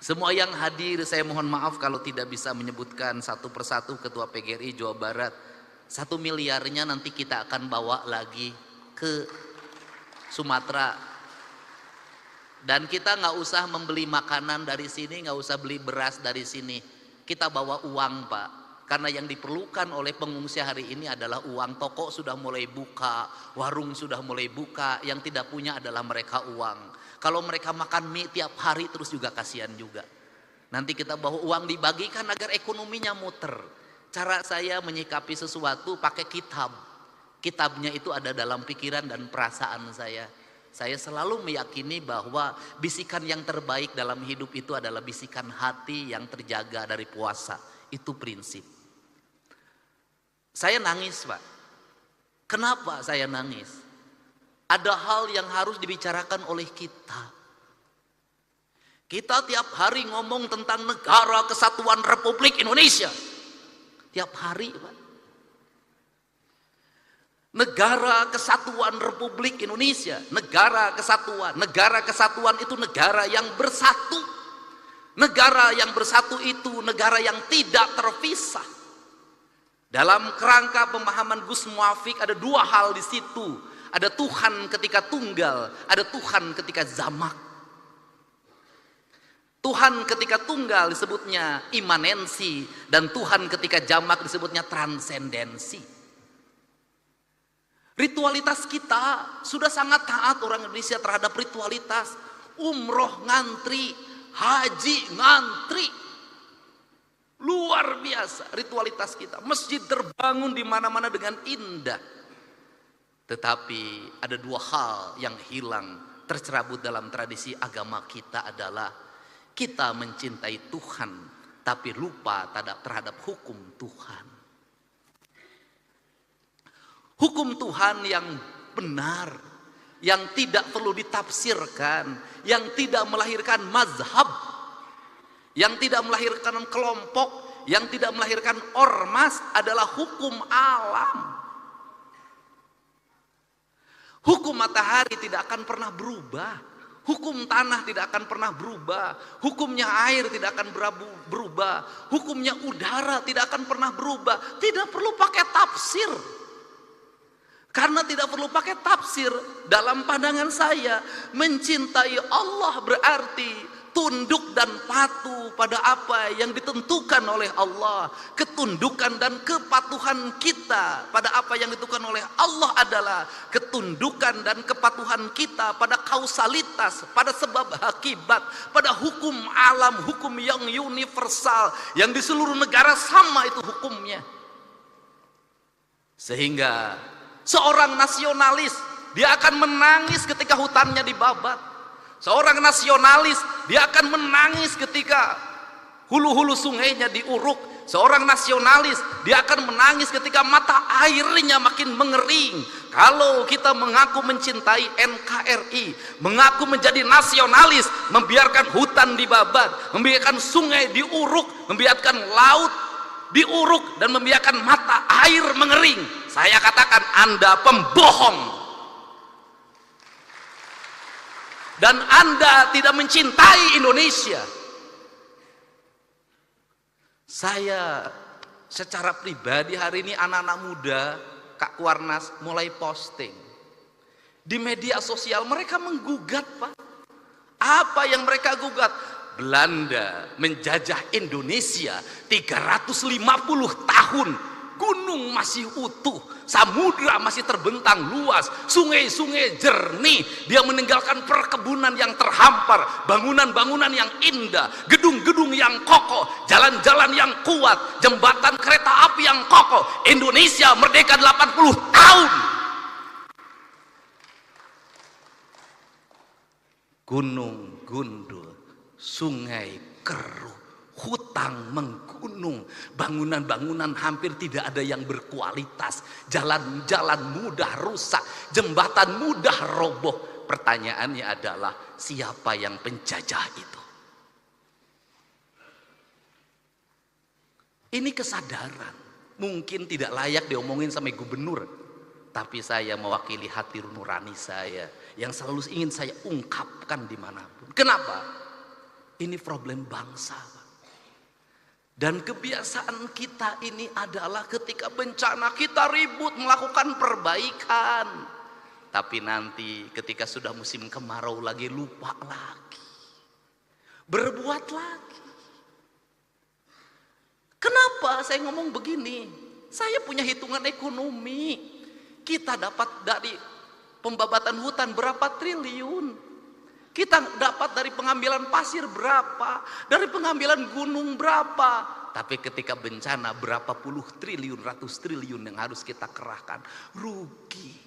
Semua yang hadir, saya mohon maaf kalau tidak bisa menyebutkan satu persatu Ketua PGRI Jawa Barat. 1 miliarnya nanti kita akan bawa lagi ke Sumatera. Dan kita nggak usah membeli makanan dari sini, nggak usah beli beras dari sini. Kita bawa uang, Pak. Karena yang diperlukan oleh pengungsi hari ini adalah uang. Toko sudah mulai buka, warung sudah mulai buka. Yang tidak punya adalah mereka uang. Kalau mereka makan mie tiap hari terus juga kasihan juga. Nanti kita bawa uang dibagikan agar ekonominya muter. Cara saya menyikapi sesuatu pakai kitab. Kitabnya itu ada dalam pikiran dan perasaan saya. Saya selalu meyakini bahwa bisikan yang terbaik dalam hidup itu adalah bisikan hati yang terjaga dari puasa. Itu prinsip. Saya nangis, Pak. Kenapa saya nangis? Ada hal yang harus dibicarakan oleh kita. Kita tiap hari ngomong tentang Negara Kesatuan Republik Indonesia. Tiap hari, Pak. Negara Kesatuan Republik Indonesia. Negara Kesatuan. Negara Kesatuan itu negara yang bersatu. Negara yang bersatu itu negara yang tidak terpisah. Dalam kerangka pemahaman Gus Muafik ada 2 hal di situ. Ada Tuhan ketika tunggal, ada Tuhan ketika jamak. Tuhan ketika tunggal disebutnya imanensi, dan Tuhan ketika jamak disebutnya transendensi. Ritualitas kita sudah sangat taat orang Indonesia terhadap ritualitas. Umroh ngantri, haji ngantri. Luar biasa ritualitas kita. Masjid terbangun di mana-mana dengan indah. Tetapi ada 2 hal yang hilang tercerabut dalam tradisi agama kita adalah kita mencintai Tuhan tapi lupa terhadap hukum Tuhan. Hukum Tuhan yang benar, yang tidak perlu ditafsirkan, yang tidak melahirkan mazhab, yang tidak melahirkan kelompok, yang tidak melahirkan ormas adalah hukum alam. Hukum matahari tidak akan pernah berubah. Hukum tanah tidak akan pernah berubah. Hukumnya air tidak akan berubah. Hukumnya udara tidak akan pernah berubah. Tidak perlu pakai tafsir. Karena tidak perlu pakai tafsir, dalam pandangan saya, mencintai Allah berarti tunduk dan patuh pada apa yang ditentukan oleh Allah. Ketundukan dan kepatuhan kita pada apa yang ditentukan oleh Allah adalah ketundukan dan kepatuhan kita pada kausalitas, pada sebab akibat, pada hukum alam, hukum yang universal, yang di seluruh negara sama itu hukumnya. Sehingga seorang nasionalis, dia akan menangis ketika hutannya dibabat. Seorang nasionalis, dia akan menangis ketika hulu-hulu sungainya diuruk. Seorang nasionalis, dia akan menangis ketika mata airnya makin mengering. Kalau kita mengaku mencintai NKRI, mengaku menjadi nasionalis, membiarkan hutan dibabat, membiarkan sungai diuruk, membiarkan laut diuruk, dan membiarkan mata air mengering, saya katakan Anda pembohong. Dan Anda tidak mencintai Indonesia. Saya secara pribadi hari ini anak-anak muda, Kak Kuarnas mulai posting di media sosial, mereka menggugat, Pak. Apa yang mereka gugat? Belanda menjajah Indonesia 350 tahun. Gunung masih utuh, samudra masih terbentang luas, sungai-sungai jernih. Dia meninggalkan perkebunan yang terhampar, bangunan-bangunan yang indah, gedung-gedung yang kokoh, jalan-jalan yang kuat, jembatan kereta api yang kokoh. Indonesia merdeka 80 tahun. Gunung gundul, sungai keruh, hutang menggunung, bangunan-bangunan hampir tidak ada yang berkualitas, jalan-jalan mudah rusak, jembatan mudah roboh. Pertanyaannya adalah, siapa yang penjajah itu? Ini kesadaran, mungkin tidak layak diomongin sama gubernur, tapi saya mewakili hati nurani saya yang selalu ingin saya ungkapkan dimanapun. Kenapa? Ini problem bangsa. Dan kebiasaan kita ini adalah ketika bencana kita ribut melakukan perbaikan. Tapi nanti ketika sudah musim kemarau lagi lupa lagi. Berbuat lagi. Kenapa saya ngomong begini? Saya punya hitungan ekonomi. Kita dapat dari pembabatan hutan berapa triliun. Kita dapat dari pengambilan pasir berapa, dari pengambilan gunung berapa. Tapi ketika bencana berapa puluh triliun, ratus triliun yang harus kita kerahkan. Rugi.